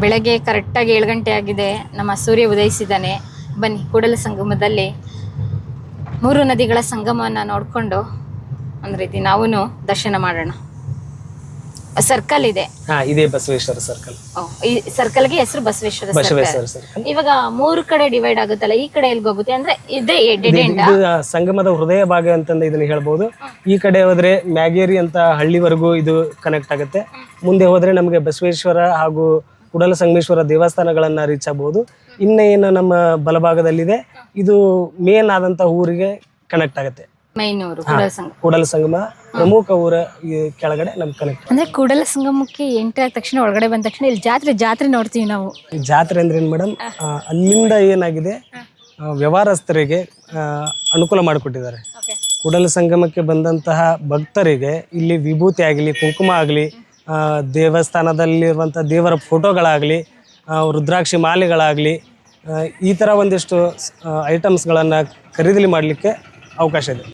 ಬೆಳಗ್ಗೆ ಕರೆಕ್ಟಾಗಿ 7 ಗಂಟೆ ಆಗಿದೆ. ನಮ್ಮ ಸೂರ್ಯ ಉದಯಿಸಿದ್ದಾನೆ. ಬನ್ನಿ ಕೂಡಲ ಸಂಗಮದಲ್ಲಿ 3 ನದಿಗಳ ಸಂಗಮವನ್ನು ನೋಡಿಕೊಂಡು ಒಂದು ರೀತಿ ನಾವೂ ದರ್ಶನ ಮಾಡೋಣ. ಸರ್ಕಲ್ ಇದೆ. ಇದೇ ಬಸವೇಶ್ವರ ಸರ್ಕಲ್. ಈ ಸರ್ಕಲ್ಗೆ ಹೆಸರು ಬಸವೇಶ್ವರ ಸರ್ಕಲ್. ಇವಾಗ 3 ಕಡೆ ಡಿವೈಡ್ ಆಗುತ್ತಲ್ಲ, ಈ ಕಡೆ ಎಲ್ಲಿಗೆ ಹೋಗುತ್ತೆ ಅಂದ್ರೆ ಇದೇ ಡೆಡ್ ಎಂಡ್. ಸಂಗಮದ ಹೃದಯ ಭಾಗ ಅಂತಂದು ಇದನ್ನ ಹೇಳ್ಬೋದು. ಈ ಕಡೆ ಹೋದ್ರೆ ಮ್ಯಾಗೇರಿ ಅಂತ ಹಳ್ಳಿವರೆಗೂ ಇದು ಕನೆಕ್ಟ್ ಆಗುತ್ತೆ. ಮುಂದೆ ಹೋದ್ರೆ ನಮಗೆ ಬಸವೇಶ್ವರ ಹಾಗೂ ಕೂಡಲ ಸಂಗಮೇಶ್ವರ ದೇವಸ್ಥಾನಗಳನ್ನ ರೀಚ್ ಆಗಬಹುದು. ಇನ್ನೇನು ನಮ್ಮ ಬಲಭಾಗದಲ್ಲಿದೆ, ಇದು ಮೇನ್ ಆದಂತ ಊರಿಗೆ ಕನೆಕ್ಟ್ ಆಗುತ್ತೆ. ಕೂಡಲ ಸಂಗಮ ಪ್ರಮುಖ ಊರ ಕೆಳಗಡೆ ನಮ್ಗೆ ಕನೆಕ್ಟ್. ಅಂದ್ರೆ ಕೂಡಲ ಸಂಗಮಕ್ಕೆ ಎಂಟ್ರಿ ಆದ ತಕ್ಷಣ ಒಳಗಡೆ ಬಂದ ತಕ್ಷಣ ಇಲ್ಲಿ ಜಾತ್ರೆ ನೋಡ್ತೀವಿ ನಾವು. ಜಾತ್ರೆ ಅಂದ್ರೆ ಏನ್ ಮೇಡಮ್, ಅಲ್ಲಿಂದ ಏನಾಗಿದೆ ವ್ಯವಹಾರಸ್ಥರಿಗೆ ಅನುಕೂಲ ಮಾಡಿಕೊಟ್ಟಿದ್ದಾರೆ. ಕೂಡಲ ಸಂಗಮಕ್ಕೆ ಬಂದಂತಹ ಭಕ್ತರಿಗೆ ಇಲ್ಲಿ ವಿಭೂತಿ ಆಗಲಿ, ಕುಂಕುಮ ಆಗಲಿ, ದೇವಸ್ಥಾನದಲ್ಲಿರುವಂಥ ದೇವರ ಫೋಟೋಗಳಾಗಲಿ, ರುದ್ರಾಕ್ಷಿ ಮಾಲೆಗಳಾಗಲಿ, ಈ ಥರ ಒಂದಿಷ್ಟು ಐಟಮ್ಸ್ಗಳನ್ನು ಖರೀದಿ ಮಾಡಲಿಕ್ಕೆ ಅವಕಾಶ ಇದೆ.